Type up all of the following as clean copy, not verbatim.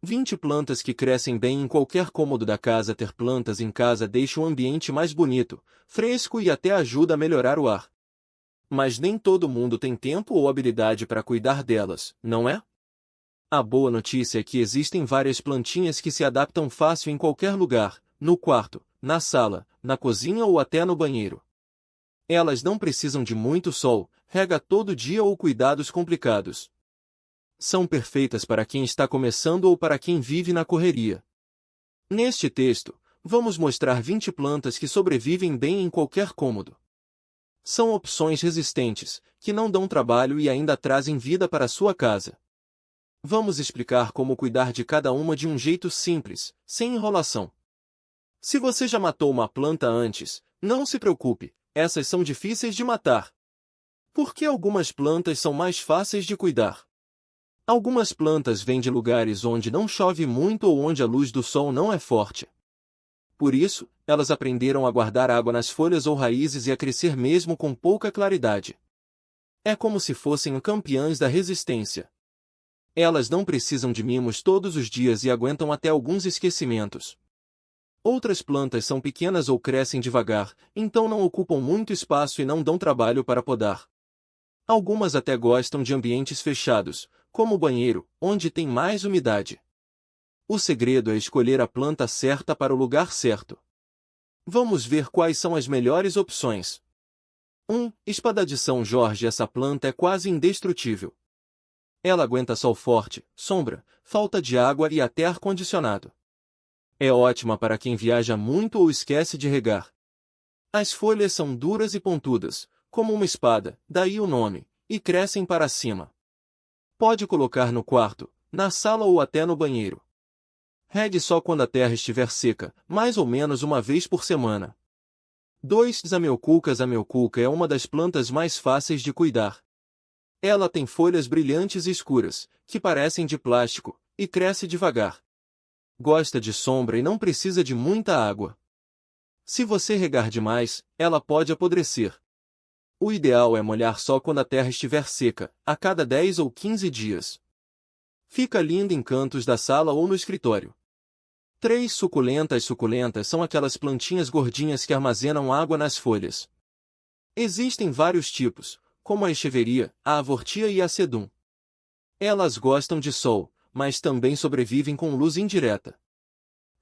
20 plantas que crescem bem em qualquer cômodo da casa. Ter plantas em casa deixa o ambiente mais bonito, fresco e até ajuda a melhorar o ar. Mas nem todo mundo tem tempo ou habilidade para cuidar delas, não é? A boa notícia é que existem várias plantinhas que se adaptam fácil em qualquer lugar, no quarto, na sala, na cozinha ou até no banheiro. Elas não precisam de muito sol, rega todo dia ou cuidados complicados. São perfeitas para quem está começando ou para quem vive na correria. Neste texto, vamos mostrar 20 plantas que sobrevivem bem em qualquer cômodo. São opções resistentes, que não dão trabalho e ainda trazem vida para a sua casa. Vamos explicar como cuidar de cada uma de um jeito simples, sem enrolação. Se você já matou uma planta antes, não se preocupe, essas são difíceis de matar. Porque algumas plantas são mais fáceis de cuidar. Algumas plantas vêm de lugares onde não chove muito ou onde a luz do sol não é forte. Por isso, elas aprenderam a guardar água nas folhas ou raízes e a crescer mesmo com pouca claridade. É como se fossem campeãs da resistência. Elas não precisam de mimos todos os dias e aguentam até alguns esquecimentos. Outras plantas são pequenas ou crescem devagar, então não ocupam muito espaço e não dão trabalho para podar. Algumas até gostam de ambientes fechados, como o banheiro, onde tem mais umidade. O segredo é escolher a planta certa para o lugar certo. Vamos ver quais são as melhores opções. 1. Espada de São Jorge. Essa planta é quase indestrutível. Ela aguenta sol forte, sombra, falta de água e até ar-condicionado. É ótima para quem viaja muito ou esquece de regar. As folhas são duras e pontudas, como uma espada, daí o nome, e crescem para cima. Pode colocar no quarto, na sala ou até no banheiro. Regue só quando a terra estiver seca, mais ou menos uma vez por semana. 2. Zamioculca. Zamioculca é uma das plantas mais fáceis de cuidar. Ela tem folhas brilhantes e escuras, que parecem de plástico, e cresce devagar. Gosta de sombra e não precisa de muita água. Se você regar demais, ela pode apodrecer. O ideal é molhar só quando a terra estiver seca, a cada 10 ou 15 dias. Fica linda em cantos da sala ou no escritório. 3. Suculentas. Suculentas são aquelas plantinhas gordinhas que armazenam água nas folhas. Existem vários tipos, como a echeveria, a avortia e a sedum. Elas gostam de sol, mas também sobrevivem com luz indireta.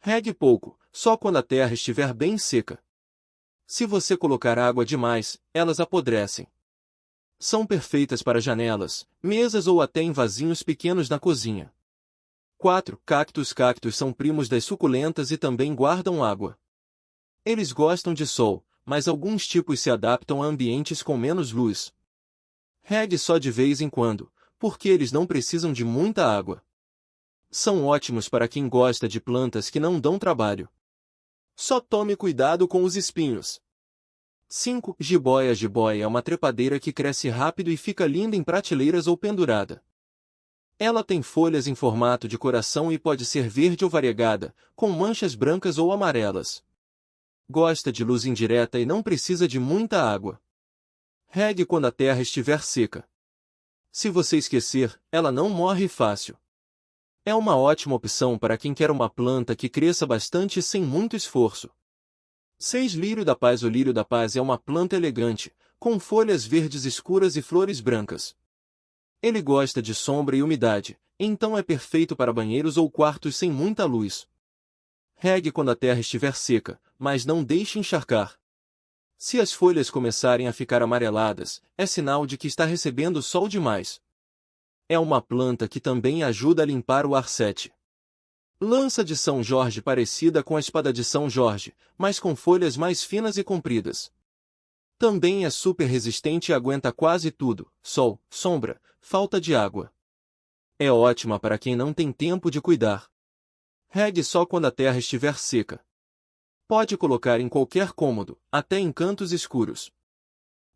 Regue pouco, só quando a terra estiver bem seca. Se você colocar água demais, elas apodrecem. São perfeitas para janelas, mesas ou até em vasinhos pequenos na cozinha. 4. Cactos. Cactos são primos das suculentas e também guardam água. Eles gostam de sol, mas alguns tipos se adaptam a ambientes com menos luz. Regue só de vez em quando, porque eles não precisam de muita água. São ótimos para quem gosta de plantas que não dão trabalho. Só tome cuidado com os espinhos. 5. Jiboia. Jiboia é uma trepadeira que cresce rápido e fica linda em prateleiras ou pendurada. Ela tem folhas em formato de coração e pode ser verde ou variegada, com manchas brancas ou amarelas. Gosta de luz indireta e não precisa de muita água. Regue quando a terra estiver seca. Se você esquecer, ela não morre fácil. É uma ótima opção para quem quer uma planta que cresça bastante sem muito esforço. 6. Lírio da Paz. O lírio da paz é uma planta elegante, com folhas verdes escuras e flores brancas. Ele gosta de sombra e umidade, então é perfeito para banheiros ou quartos sem muita luz. Regue quando a terra estiver seca, mas não deixe encharcar. Se as folhas começarem a ficar amareladas, é sinal de que está recebendo sol demais. É uma planta que também ajuda a limpar o ar. 7. Lança de São Jorge. Parecida com a espada de São Jorge, mas com folhas mais finas e compridas. Também é super resistente e aguenta quase tudo: sol, sombra, falta de água. É ótima para quem não tem tempo de cuidar. Regue só quando a terra estiver seca. Pode colocar em qualquer cômodo, até em cantos escuros.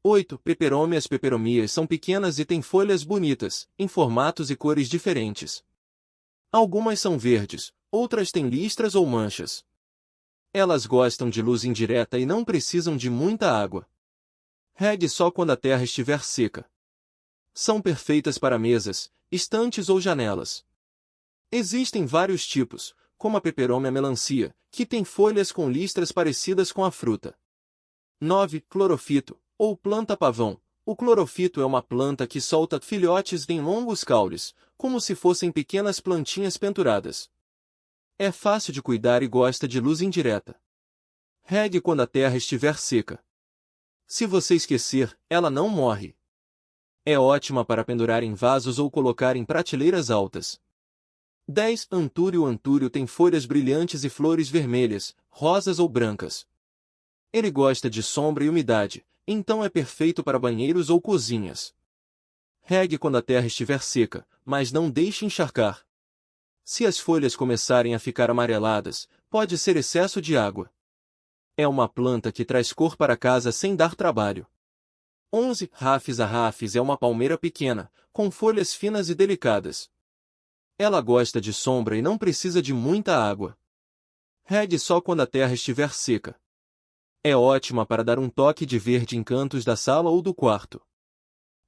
8. Peperômias. Peperomias são pequenas e têm folhas bonitas, em formatos e cores diferentes. Algumas são verdes, outras têm listras ou manchas. Elas gostam de luz indireta e não precisam de muita água. Regue só quando a terra estiver seca. São perfeitas para mesas, estantes ou janelas. Existem vários tipos, como a peperomia melancia, que tem folhas com listras parecidas com a fruta. 9. Clorofito, ou planta-pavão. O clorofito é uma planta que solta filhotes em longos caules, como se fossem pequenas plantinhas penduradas. É fácil de cuidar e gosta de luz indireta. Regue quando a terra estiver seca. Se você esquecer, ela não morre. É ótima para pendurar em vasos ou colocar em prateleiras altas. 10. Antúrio. O antúrio tem folhas brilhantes e flores vermelhas, rosas ou brancas. Ele gosta de sombra e umidade, então é perfeito para banheiros ou cozinhas. Regue quando a terra estiver seca, mas não deixe encharcar. Se as folhas começarem a ficar amareladas, pode ser excesso de água. É uma planta que traz cor para casa sem dar trabalho. 11. Rafis. A rafis é uma palmeira pequena, com folhas finas e delicadas. Ela gosta de sombra e não precisa de muita água. Regue só quando a terra estiver seca. É ótima para dar um toque de verde em cantos da sala ou do quarto.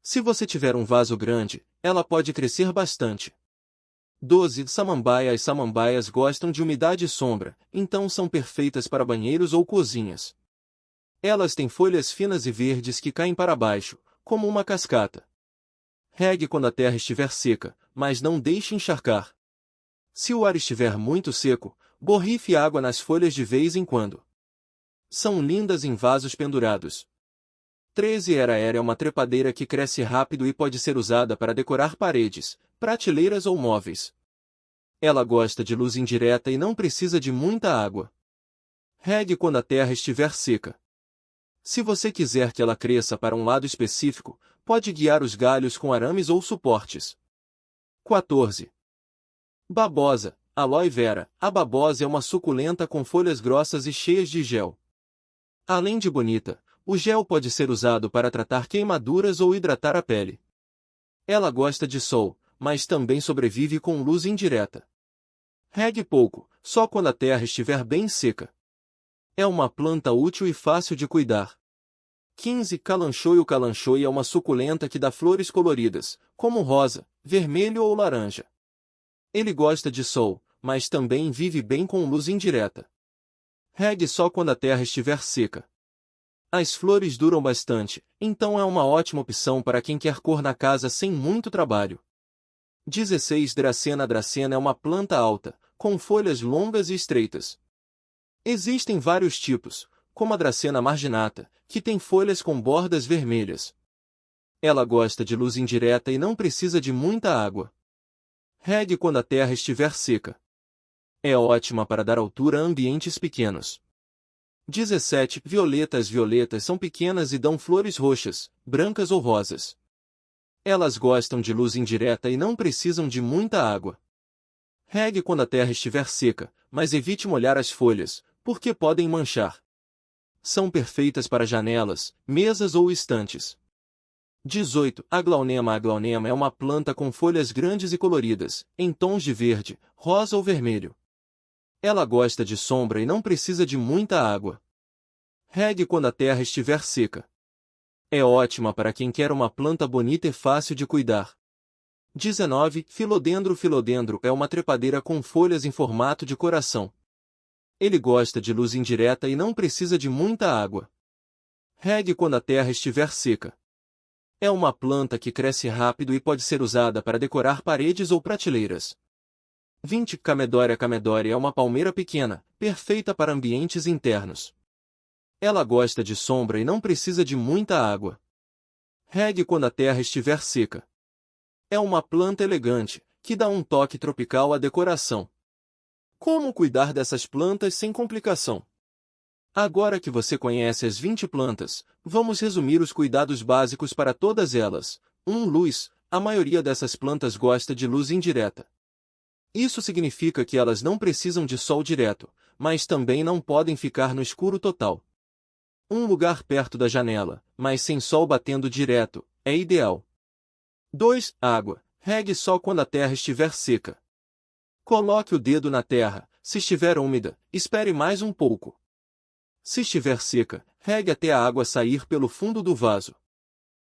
Se você tiver um vaso grande, ela pode crescer bastante. 12. Samambaia. As samambaias gostam de umidade e sombra, então são perfeitas para banheiros ou cozinhas. Elas têm folhas finas e verdes que caem para baixo, como uma cascata. Regue quando a terra estiver seca, mas não deixe encharcar. Se o ar estiver muito seco, borrife água nas folhas de vez em quando. São lindas em vasos pendurados. 13. Era é uma trepadeira que cresce rápido e pode ser usada para decorar paredes, prateleiras ou móveis. Ela gosta de luz indireta e não precisa de muita água. Regue quando a terra estiver seca. Se você quiser que ela cresça para um lado específico, pode guiar os galhos com arames ou suportes. 14. Babosa. Aloe vera. A babosa é uma suculenta com folhas grossas e cheias de gel. Além de bonita, o gel pode ser usado para tratar queimaduras ou hidratar a pele. Ela gosta de sol, mas também sobrevive com luz indireta. Regue pouco, só quando a terra estiver bem seca. É uma planta útil e fácil de cuidar. 15. Calanchoe. O calanchoe é uma suculenta que dá flores coloridas, como rosa, vermelho ou laranja. Ele gosta de sol, mas também vive bem com luz indireta. Regue só quando a terra estiver seca. As flores duram bastante, então é uma ótima opção para quem quer cor na casa sem muito trabalho. 16. Dracena. A dracena é uma planta alta, com folhas longas e estreitas. Existem vários tipos, como a dracena marginata, que tem folhas com bordas vermelhas. Ela gosta de luz indireta e não precisa de muita água. Regue quando a terra estiver seca. É ótima para dar altura a ambientes pequenos. 17. Violeta. As violetas são pequenas e dão flores roxas, brancas ou rosas. Elas gostam de luz indireta e não precisam de muita água. Regue quando a terra estiver seca, mas evite molhar as folhas, porque podem manchar. São perfeitas para janelas, mesas ou estantes. 18. Aglaonema. A aglaonema é uma planta com folhas grandes e coloridas, em tons de verde, rosa ou vermelho. Ela gosta de sombra e não precisa de muita água. Regue quando a terra estiver seca. É ótima para quem quer uma planta bonita e fácil de cuidar. 19. Filodendro. Filodendro é uma trepadeira com folhas em formato de coração. Ele gosta de luz indireta e não precisa de muita água. Regue quando a terra estiver seca. É uma planta que cresce rápido e pode ser usada para decorar paredes ou prateleiras. 20. Camedoria. Camedoria é uma palmeira pequena, perfeita para ambientes internos. Ela gosta de sombra e não precisa de muita água. Regue quando a terra estiver seca. É uma planta elegante, que dá um toque tropical à decoração. Como cuidar dessas plantas sem complicação? Agora que você conhece as 20 plantas, vamos resumir os cuidados básicos para todas elas. 1. Luz. A maioria dessas plantas gosta de luz indireta. Isso significa que elas não precisam de sol direto, mas também não podem ficar no escuro total. Um lugar perto da janela, mas sem sol batendo direto, é ideal. 2. Água. Regue só quando a terra estiver seca. Coloque o dedo na terra, se estiver úmida, espere mais um pouco. Se estiver seca, regue até a água sair pelo fundo do vaso.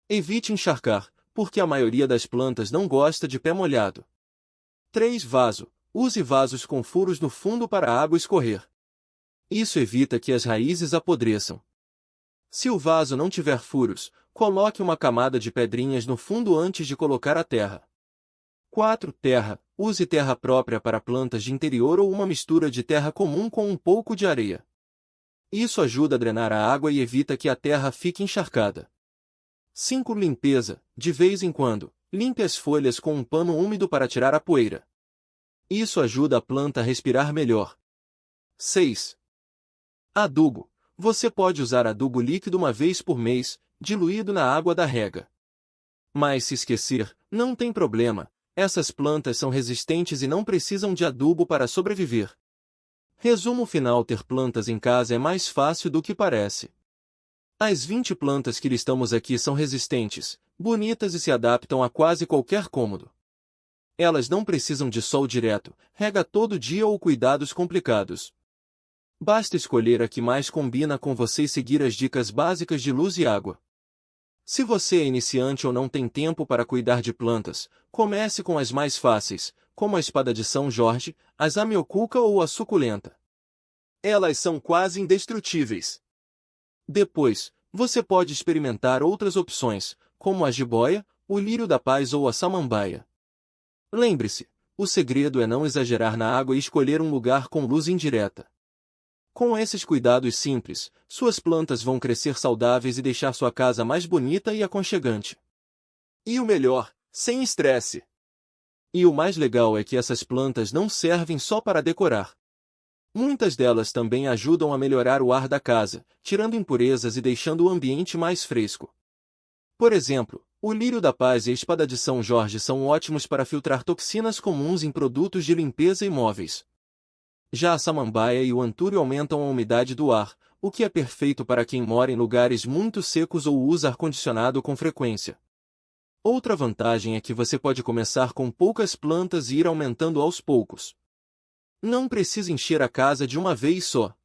Evite encharcar, porque a maioria das plantas não gosta de pé molhado. 3. Vaso. use vasos com furos no fundo para a água escorrer. Isso evita que as raízes apodreçam. Se o vaso não tiver furos, coloque uma camada de pedrinhas no fundo antes de colocar a terra. 4. Terra. Use terra própria para plantas de interior ou uma mistura de terra comum com um pouco de areia. Isso ajuda a drenar a água e evita que a terra fique encharcada. 5. Limpeza. De vez em quando, limpe as folhas com um pano úmido para tirar a poeira. Isso ajuda a planta a respirar melhor. 6. Adubo. Você pode usar adubo líquido uma vez por mês, diluído na água da rega. Mas se esquecer, não tem problema. Essas plantas são resistentes e não precisam de adubo para sobreviver. Resumo final: ter plantas em casa é mais fácil do que parece. As 20 plantas que listamos aqui são resistentes, bonitas e se adaptam a quase qualquer cômodo. Elas não precisam de sol direto, rega todo dia ou cuidados complicados. Basta escolher a que mais combina com você e seguir as dicas básicas de luz e água. Se você é iniciante ou não tem tempo para cuidar de plantas, comece com as mais fáceis, como a espada de São Jorge, a zamioculca ou a suculenta. Elas são quase indestrutíveis. Depois, você pode experimentar outras opções, como a jiboia, o lírio da paz ou a samambaia. Lembre-se, o segredo é não exagerar na água e escolher um lugar com luz indireta. Com esses cuidados simples, suas plantas vão crescer saudáveis e deixar sua casa mais bonita e aconchegante. E o melhor, sem estresse. E o mais legal é que essas plantas não servem só para decorar. Muitas delas também ajudam a melhorar o ar da casa, tirando impurezas e deixando o ambiente mais fresco. Por exemplo, o lírio da paz e a espada de São Jorge são ótimos para filtrar toxinas comuns em produtos de limpeza e móveis. Já a samambaia e o antúrio aumentam a umidade do ar, o que é perfeito para quem mora em lugares muito secos ou usa ar-condicionado com frequência. Outra vantagem é que você pode começar com poucas plantas e ir aumentando aos poucos. Não precisa encher a casa de uma vez só.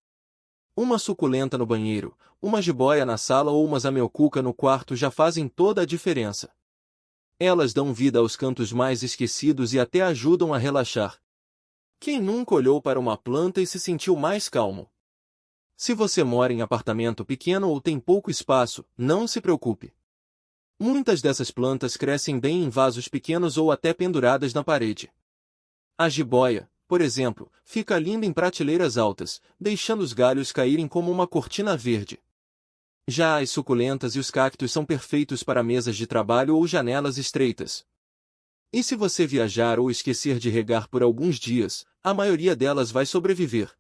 Uma suculenta no banheiro, uma jiboia na sala ou uma zamioculca no quarto já fazem toda a diferença. Elas dão vida aos cantos mais esquecidos e até ajudam a relaxar. Quem nunca olhou para uma planta e se sentiu mais calmo? Se você mora em apartamento pequeno ou tem pouco espaço, não se preocupe. Muitas dessas plantas crescem bem em vasos pequenos ou até penduradas na parede. A jiboia, por exemplo, fica linda em prateleiras altas, deixando os galhos caírem como uma cortina verde. Já as suculentas e os cactos são perfeitos para mesas de trabalho ou janelas estreitas. E se você viajar ou esquecer de regar por alguns dias, a maioria delas vai sobreviver.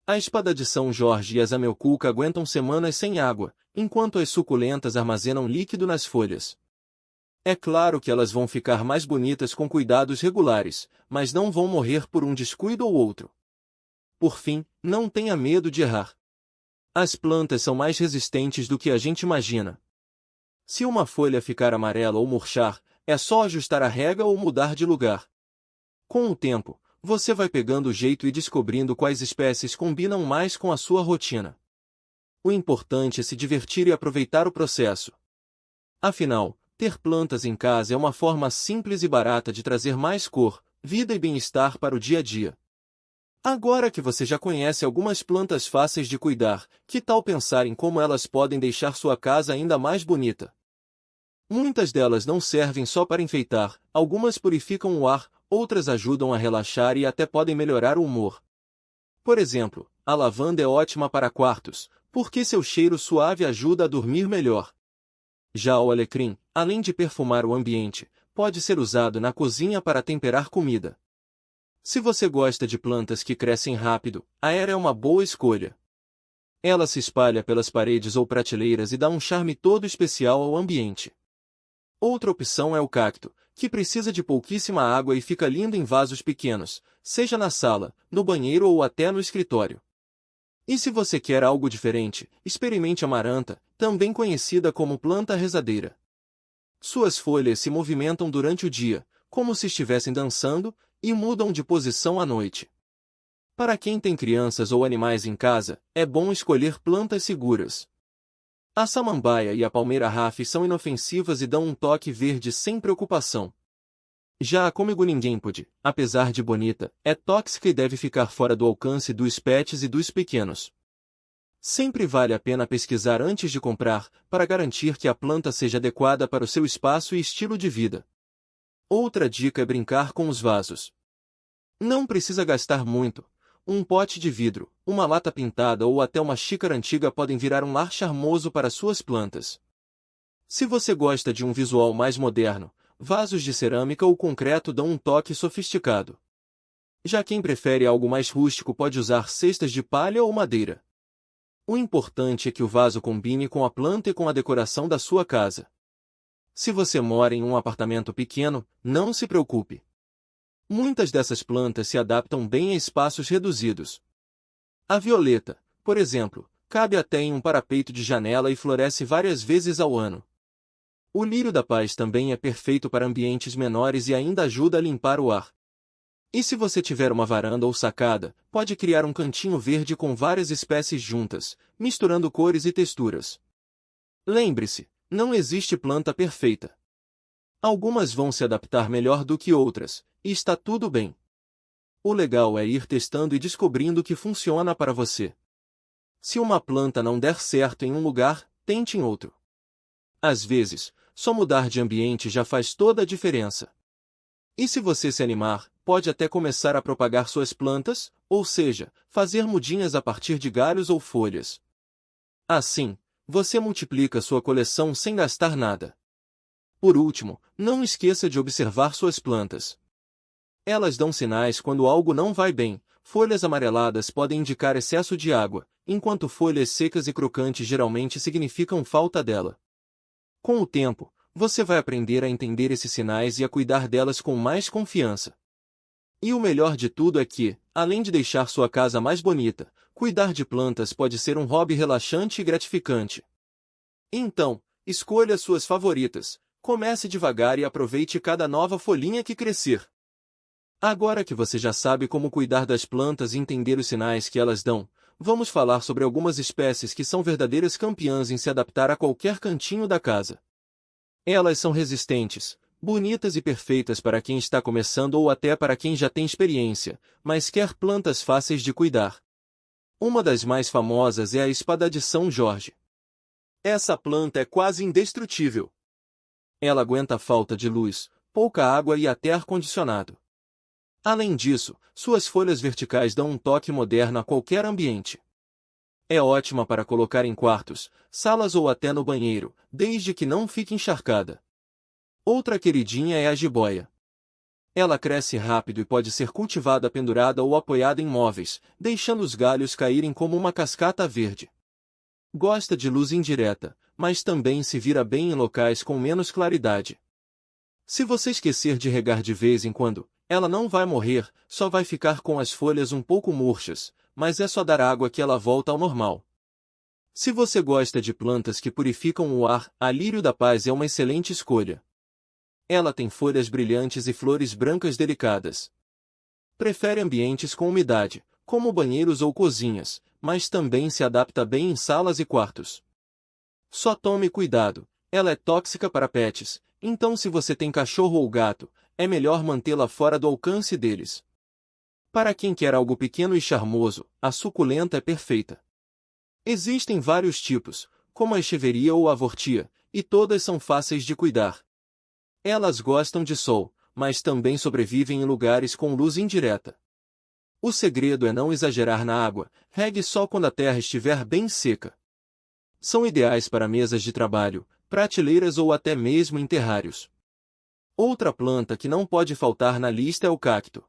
A espada de São Jorge e a zamioculca aguentam semanas sem água, enquanto as suculentas armazenam líquido nas folhas. É claro que elas vão ficar mais bonitas com cuidados regulares, mas não vão morrer por um descuido ou outro. Por fim, não tenha medo de errar. As plantas são mais resistentes do que a gente imagina. Se uma folha ficar amarela ou murchar, é só ajustar a rega ou mudar de lugar. Com o tempo, você vai pegando o jeito e descobrindo quais espécies combinam mais com a sua rotina. O importante é se divertir e aproveitar o processo. Afinal, ter plantas em casa é uma forma simples e barata de trazer mais cor, vida e bem-estar para o dia a dia. Agora que você já conhece algumas plantas fáceis de cuidar, que tal pensar em como elas podem deixar sua casa ainda mais bonita? Muitas delas não servem só para enfeitar, algumas purificam o ar, outras ajudam a relaxar e até podem melhorar o humor. Por exemplo, a lavanda é ótima para quartos, porque seu cheiro suave ajuda a dormir melhor. Já o alecrim, além de perfumar o ambiente, pode ser usado na cozinha para temperar comida. Se você gosta de plantas que crescem rápido, a era é uma boa escolha. Ela se espalha pelas paredes ou prateleiras e dá um charme todo especial ao ambiente. Outra opção é o cacto, que precisa de pouquíssima água e fica lindo em vasos pequenos, seja na sala, no banheiro ou até no escritório. E se você quer algo diferente, experimente a amaranta, também conhecida como planta rezadeira. Suas folhas se movimentam durante o dia, como se estivessem dançando, e mudam de posição à noite. Para quem tem crianças ou animais em casa, é bom escolher plantas seguras. A samambaia e a palmeira raf são inofensivas e dão um toque verde sem preocupação. Já a Comego ninguém pode, apesar de bonita, é tóxica e deve ficar fora do alcance dos pets e dos pequenos. Sempre vale a pena pesquisar antes de comprar, para garantir que a planta seja adequada para o seu espaço e estilo de vida. Outra dica é brincar com os vasos. Não precisa gastar muito. Um pote de vidro, uma lata pintada ou até uma xícara antiga podem virar um lar charmoso para suas plantas. Se você gosta de um visual mais moderno, vasos de cerâmica ou concreto dão um toque sofisticado. Já quem prefere algo mais rústico pode usar cestas de palha ou madeira. O importante é que o vaso combine com a planta e com a decoração da sua casa. Se você mora em um apartamento pequeno, não se preocupe. Muitas dessas plantas se adaptam bem a espaços reduzidos. A violeta, por exemplo, cabe até em um parapeito de janela e floresce várias vezes ao ano. O lírio da paz também é perfeito para ambientes menores e ainda ajuda a limpar o ar. E se você tiver uma varanda ou sacada, pode criar um cantinho verde com várias espécies juntas, misturando cores e texturas. Lembre-se, não existe planta perfeita. Algumas vão se adaptar melhor do que outras, e está tudo bem. O legal é ir testando e descobrindo o que funciona para você. Se uma planta não der certo em um lugar, tente em outro. Às vezes, só mudar de ambiente já faz toda a diferença. E se você se animar, pode até começar a propagar suas plantas, ou seja, fazer mudinhas a partir de galhos ou folhas. Assim, você multiplica sua coleção sem gastar nada. Por último, não esqueça de observar suas plantas. Elas dão sinais quando algo não vai bem. Folhas amareladas podem indicar excesso de água, enquanto folhas secas e crocantes geralmente significam falta dela. Com o tempo, você vai aprender a entender esses sinais e a cuidar delas com mais confiança. E o melhor de tudo é que, além de deixar sua casa mais bonita, cuidar de plantas pode ser um hobby relaxante e gratificante. Então, escolha suas favoritas, comece devagar e aproveite cada nova folhinha que crescer. Agora que você já sabe como cuidar das plantas e entender os sinais que elas dão, vamos falar sobre algumas espécies que são verdadeiras campeãs em se adaptar a qualquer cantinho da casa. Elas são resistentes, bonitas e perfeitas para quem está começando ou até para quem já tem experiência, mas quer plantas fáceis de cuidar. Uma das mais famosas é a espada de São Jorge. Essa planta é quase indestrutível. Ela aguenta a falta de luz, pouca água e até ar-condicionado. Além disso, suas folhas verticais dão um toque moderno a qualquer ambiente. É ótima para colocar em quartos, salas ou até no banheiro, desde que não fique encharcada. Outra queridinha é a jiboia. Ela cresce rápido e pode ser cultivada pendurada ou apoiada em móveis, deixando os galhos caírem como uma cascata verde. Gosta de luz indireta, mas também se vira bem em locais com menos claridade. Se você esquecer de regar de vez em quando, ela não vai morrer, só vai ficar com as folhas um pouco murchas, mas é só dar água que ela volta ao normal. Se você gosta de plantas que purificam o ar, a lírio da paz é uma excelente escolha. Ela tem folhas brilhantes e flores brancas delicadas. Prefere ambientes com umidade, como banheiros ou cozinhas, mas também se adapta bem em salas e quartos. Só tome cuidado, ela é tóxica para pets, então se você tem cachorro ou gato, é melhor mantê-la fora do alcance deles. Para quem quer algo pequeno e charmoso, a suculenta é perfeita. Existem vários tipos, como a echeveria ou a avortia, e todas são fáceis de cuidar. Elas gostam de sol, mas também sobrevivem em lugares com luz indireta. O segredo é não exagerar na água, regue só quando a terra estiver bem seca. São ideais para mesas de trabalho, prateleiras ou até mesmo em terrários. Outra planta que não pode faltar na lista é o cacto.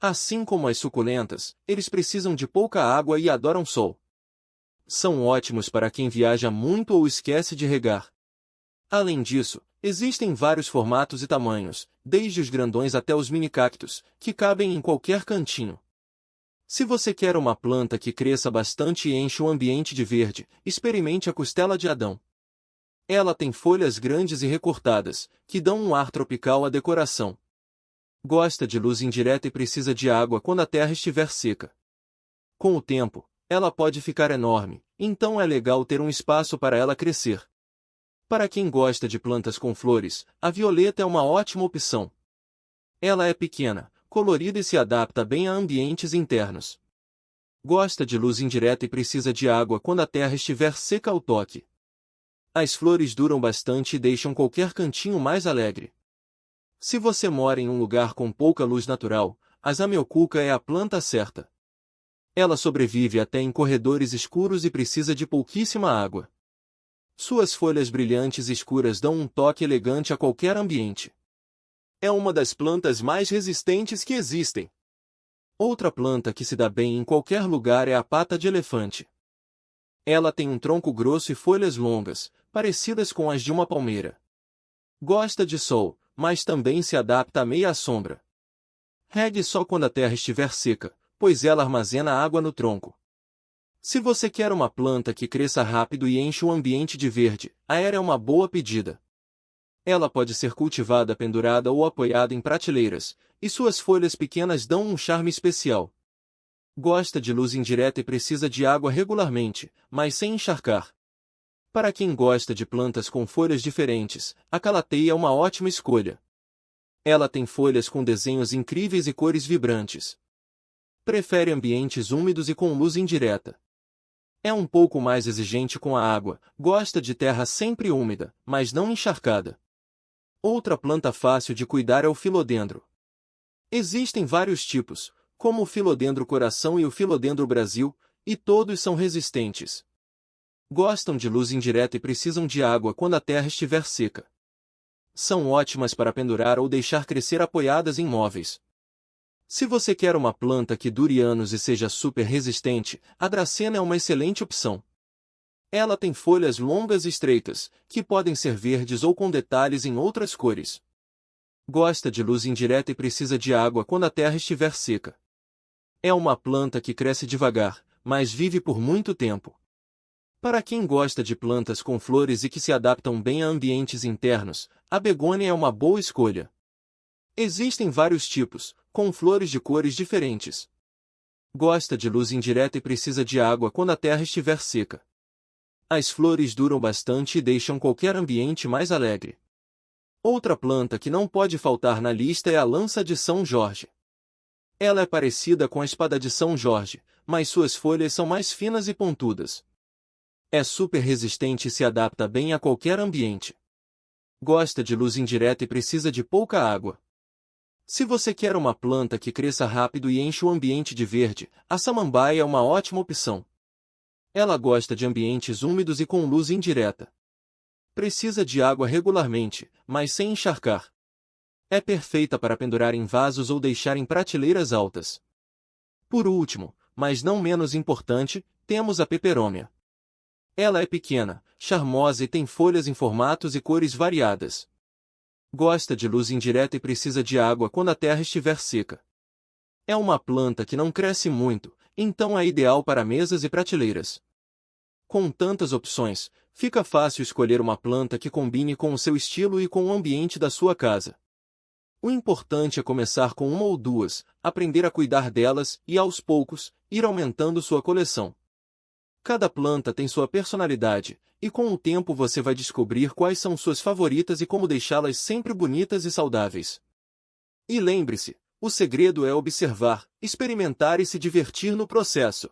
Assim como as suculentas, eles precisam de pouca água e adoram sol. São ótimos para quem viaja muito ou esquece de regar. Além disso, existem vários formatos e tamanhos, desde os grandões até os mini-cactos, que cabem em qualquer cantinho. Se você quer uma planta que cresça bastante e enche o ambiente de verde, experimente a costela de Adão. Ela tem folhas grandes e recortadas, que dão um ar tropical à decoração. Gosta de luz indireta e precisa de água quando a terra estiver seca. Com o tempo, ela pode ficar enorme, então é legal ter um espaço para ela crescer. Para quem gosta de plantas com flores, a violeta é uma ótima opção. Ela é pequena, colorida e se adapta bem a ambientes internos. Gosta de luz indireta e precisa de água quando a terra estiver seca ao toque. As flores duram bastante e deixam qualquer cantinho mais alegre. Se você mora em um lugar com pouca luz natural, a Zamioculca é a planta certa. Ela sobrevive até em corredores escuros e precisa de pouquíssima água. Suas folhas brilhantes e escuras dão um toque elegante a qualquer ambiente. É uma das plantas mais resistentes que existem. Outra planta que se dá bem em qualquer lugar é a pata de elefante. Ela tem um tronco grosso e folhas longas, parecidas com as de uma palmeira. Gosta de sol, mas também se adapta a meia sombra. Regue só quando a terra estiver seca, pois ela armazena água no tronco. Se você quer uma planta que cresça rápido e enche o ambiente de verde, a Era é uma boa pedida. Ela pode ser cultivada pendurada ou apoiada em prateleiras, e suas folhas pequenas dão um charme especial. Gosta de luz indireta e precisa de água regularmente, mas sem encharcar. Para quem gosta de plantas com folhas diferentes, a calateia é uma ótima escolha. Ela tem folhas com desenhos incríveis e cores vibrantes. Prefere ambientes úmidos e com luz indireta. É um pouco mais exigente com a água, gosta de terra sempre úmida, mas não encharcada. Outra planta fácil de cuidar é o filodendro. Existem vários tipos, como o filodendro coração e o filodendro Brasil, e todos são resistentes. Gostam de luz indireta e precisam de água quando a terra estiver seca. São ótimas para pendurar ou deixar crescer apoiadas em móveis. Se você quer uma planta que dure anos e seja super resistente, a dracena é uma excelente opção. Ela tem folhas longas e estreitas, que podem ser verdes ou com detalhes em outras cores. Gosta de luz indireta e precisa de água quando a terra estiver seca. É uma planta que cresce devagar, mas vive por muito tempo. Para quem gosta de plantas com flores e que se adaptam bem a ambientes internos, a begônia é uma boa escolha. Existem vários tipos, com flores de cores diferentes. Gosta de luz indireta e precisa de água quando a terra estiver seca. As flores duram bastante e deixam qualquer ambiente mais alegre. Outra planta que não pode faltar na lista é a lança de São Jorge. Ela é parecida com a espada de São Jorge, mas suas folhas são mais finas e pontudas. É super resistente e se adapta bem a qualquer ambiente. Gosta de luz indireta e precisa de pouca água. Se você quer uma planta que cresça rápido e enche o ambiente de verde, a samambaia é uma ótima opção. Ela gosta de ambientes úmidos e com luz indireta. Precisa de água regularmente, mas sem encharcar. É perfeita para pendurar em vasos ou deixar em prateleiras altas. Por último, mas não menos importante, temos a peperômia. Ela é pequena, charmosa e tem folhas em formatos e cores variadas. Gosta de luz indireta e precisa de água quando a terra estiver seca. É uma planta que não cresce muito, então é ideal para mesas e prateleiras. Com tantas opções, fica fácil escolher uma planta que combine com o seu estilo e com o ambiente da sua casa. O importante é começar com uma ou duas, aprender a cuidar delas e, aos poucos, ir aumentando sua coleção. Cada planta tem sua personalidade, e com o tempo você vai descobrir quais são suas favoritas e como deixá-las sempre bonitas e saudáveis. E lembre-se, o segredo é observar, experimentar e se divertir no processo.